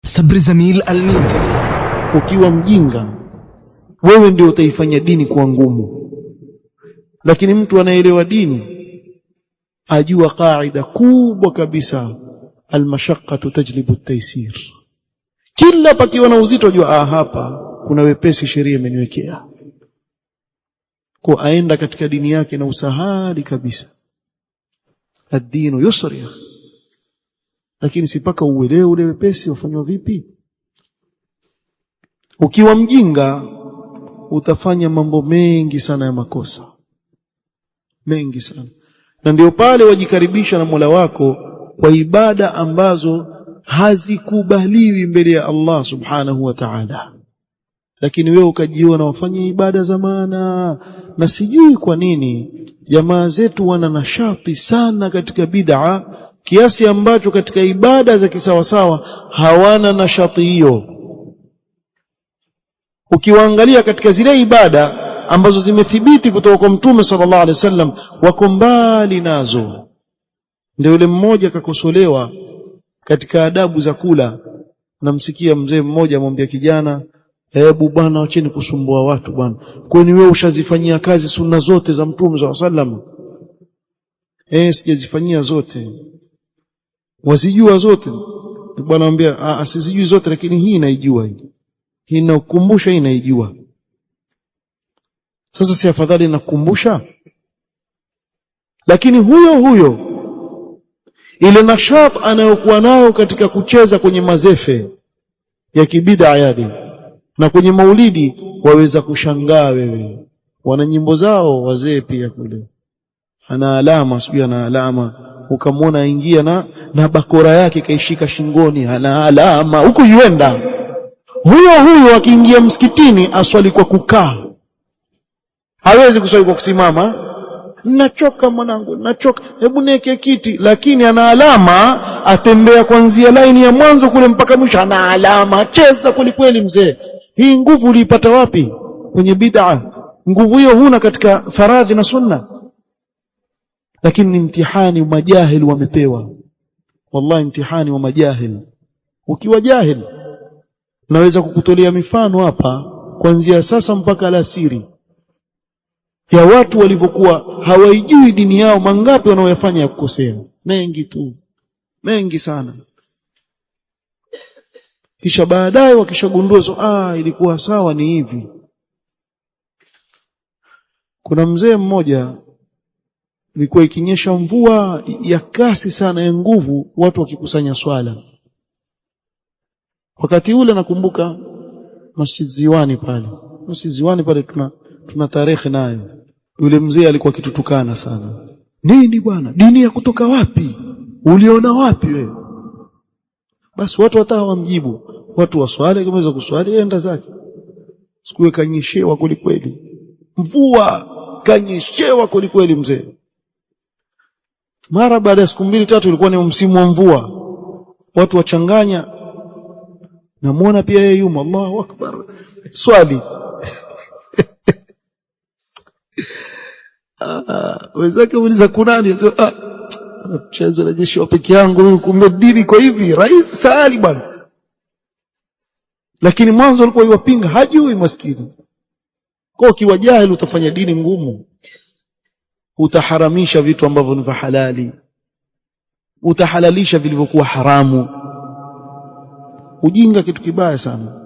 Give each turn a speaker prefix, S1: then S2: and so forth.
S1: Sabri Zamil Al-Mindri.
S2: Ukiwa mjinga wewe ndio utaifanya dini kuwa ngumu, lakini mtu anaelewa dini ajua kaida kubwa kabisa, almashaqqatu tajlibu at-taysir. Kila pakiwa na uzito ajua hapa kuna wepesi sheria imeniwekea, kwa aenda katika dini yake na usahali kabisa. Ad-dinu yusri, lakini sipaka uelewe ule wepesi wafanywa vipi. Ukiwa mjinga utafanya mambo mengi sana ya makosa, mengi sana, na ndio pale wajikaribisha na Mola wako kwa ibada ambazo hazikubaliwi mbele ya Allah subhanahu wa ta'ala. Lakini wewe ukajiona wafanya ibada za maana, na sijui kwa nini jamaa zetu wana nashati sana katika bid'a kiasi ambacho katika ibada za kisawasawa hawana nashati hiyo. Ukiwaangalia katika zile ibada ambazo zimethibiti kutoka kwa Mtume sallallahu alaihi wasallam wako mbali nazo. Ndio yule mmoja akakosolewa katika adabu za kula, namsikia mzee mmoja amwambia kijana, hebu bwana acheni kusumbua watu bwana, kwani wewe ushazifanyia kazi sunna zote za Mtume sallallahu alaihi wasallam? Sijazifanyia zote. Wasijua zote? Bwana anambia asizijui zote, lakini hii naijua, hii nakukumbusha, hii naijua. Sasa si afadhali nakukumbusha? Lakini huyo ile nashat anayokuwa nayo katika kucheza kwenye mazefe ya kibid'a yadi na kwenye maulidi, waweza kushangaa wewe. Wana nyimbo zao wazee pia kule, ana alama, sijui ana alama, ukamwona aingia na bakora yake kaishika shingoni, ana alama huko yuenda. Huyo akiingia msikitini aswali kwa kukaa, hawezi kuswali kwa kusimama. Nachoka mwanangu, nachoka, hebu niweke kiti. Lakini ana alama, atembea kuanzia laini ya mwanzo kule mpaka mwisho, ana alama, cheza kweli mzee. Hii nguvu uliipata wapi? Kwenye bid'a. Nguvu hiyo huna katika faradhi na sunna. Lakini ni mtihani majahil wamepewa. Wallahi mtihani wa majahil. Ukiwa jahil naweza kukutolea mifano hapa kuanzia sasa mpaka alasiri ya watu walivyokuwa hawaijui dini yao, mangapi wanaoyafanya ya kukosea, mengi tu, mengi sana. Kisha baadaye wakishagundua ilikuwa sawa, ni hivi. Kuna mzee mmoja, ilikuwa ikinyesha mvua ya kasi sana ya nguvu, watu wakikusanya swala. Wakati ule nakumbuka Masjid Ziwani pale tuna tarehe nayo. Yule mzee alikuwa kitutukana sana. Nini bwana, dini ya kutoka wapi? Uliona wapi wewe? Basi watu hata hawamjibu. Watu waswali, kama kuswali enda zake. Siku kanyeshewa kweli, mvua kanyeshewa kweli mzee. Mara baada ya siku 2-3 ilikuwa ni msimu wa mvua, watu wachanganya. Namuona pia yeye yumo, Allahu akbar, swali. Wenzake wauliza kunani? Mchezo na jeshi peke yangu, kumbe dini kwa hivi rais sali bwana. Lakini mwanzo alikuwa yupinga, hajui maskini. Kwa kiwa jahili utafanya dini ngumu, utaharamisha vitu ambavyo ni halali, utahalalisha vilivyokuwa haramu. Ujinga kitu kibaya sana.